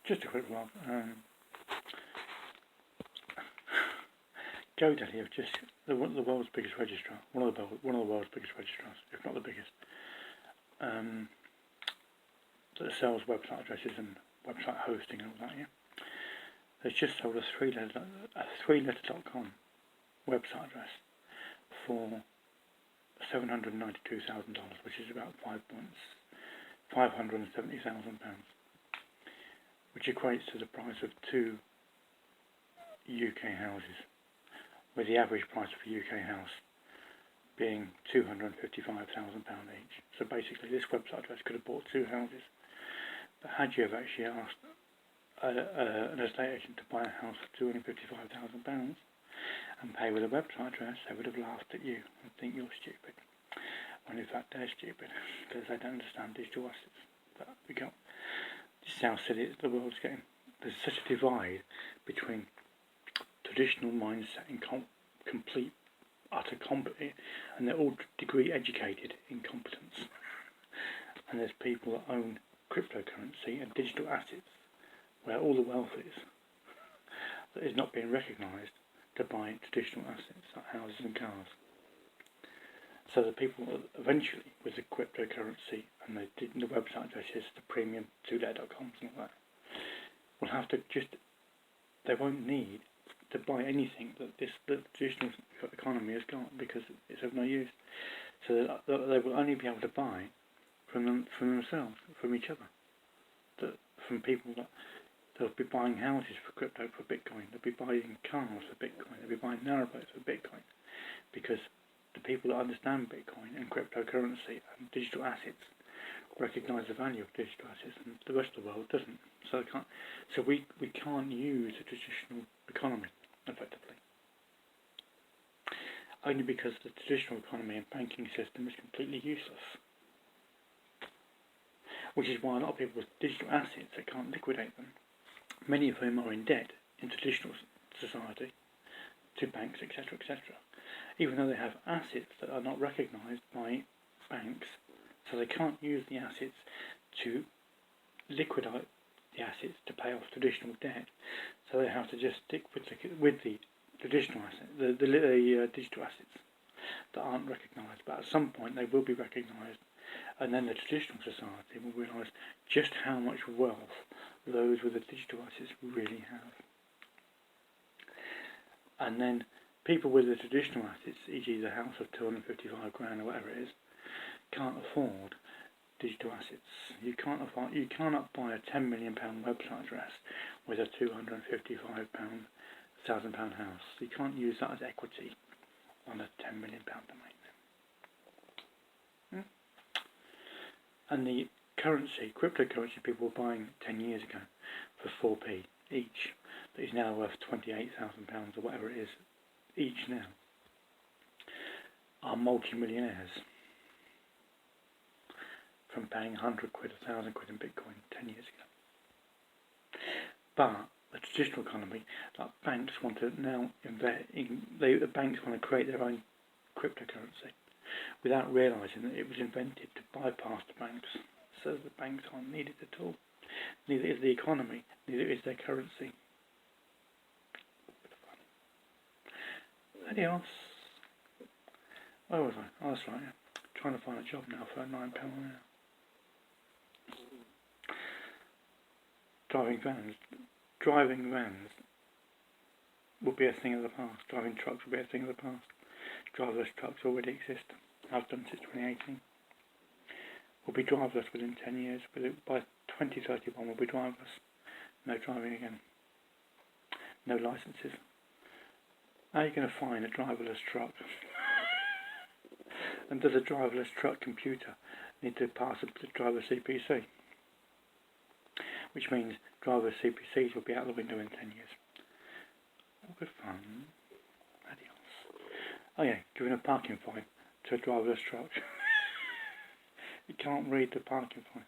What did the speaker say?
Just a quick vlog. GoDaddy have just the world's biggest registrar, one of the world's biggest registrars, if not the biggest, that sells website addresses and website hosting and all that. Yeah, they've just sold a three-letter.com website address for $792,000, which is about £570,000, which equates to the price of 2 UK houses, with the average price of a UK house being £255,000 each. So basically this website address could have bought 2 houses. But had you have actually asked an estate agent to buy a house for £255,000 and pay with a website address, they would have laughed at you and think you're stupid. When in fact they're stupid, because they don't understand digital assets. But this is how silly the world's getting. There's such a divide between traditional mindset and complete utter competence, and they're all degree educated incompetence. And there's people that own cryptocurrency and digital assets, where all the wealth is, that is not being recognised, to buy traditional assets like houses and cars. So the people eventually, with the cryptocurrency and the website addresses, the premium 2letter.coms and all that, will have to they won't need to buy anything that the traditional economy has got, because it's of no use. So they will only be able to buy from themselves, from each other, from people that they'll be buying houses for crypto, for Bitcoin. They'll be buying cars for Bitcoin. They'll be buying narrowboats for Bitcoin, because the people that understand Bitcoin and cryptocurrency and digital assets recognise the value of digital assets, and the rest of the world doesn't. So we can't use the traditional economy effectively, only because the traditional economy and banking system is completely useless. Which is why a lot of people with digital assets, they can't liquidate them. Many of whom are in debt in traditional society to banks, etc., etc., even though they have assets that are not recognised by banks, so they can't use the assets to liquidate the assets to pay off traditional debt. So they have to just stick with the traditional assets, the digital assets that aren't recognised. But at some point they will be recognised, and then the traditional society will realise just how much wealth those with the digital assets really have. And then people with the traditional assets, e.g. the house of 255 grand or whatever it is, can't afford digital assets. You cannot buy a £10 million website address with a £255,000 house. You can't use that as equity on a £10 million domain. And the cryptocurrency people were buying 10 years ago for 4p each, that is now worth £28,000 or whatever it is each now, are multi-millionaires from paying 100 quid, 1,000 quid in Bitcoin 10 years ago. But the traditional economy, like banks want to now the banks want to create their own cryptocurrency without realising that it was invented to bypass the banks. So the banks aren't needed at all. Neither is the economy, neither is their currency. Adios. Where was I? Oh, that's right. Yeah. Trying to find a job now for £9 an hour. Driving vans will be a thing of the past. Driving trucks will be a thing of the past. Driverless trucks already exist. I've done since 2018. We'll be driverless within 10 years. By 2031 we'll be driverless. No driving again. No licences. How are you going to find a driverless truck? And does a driverless truck computer need to pass the driver CPC? Which means driver CPCs will be out the window in 10 years. All good fun. Adios. Oh yeah, giving a parking fine to a driverless truck. You can't read the parking fine.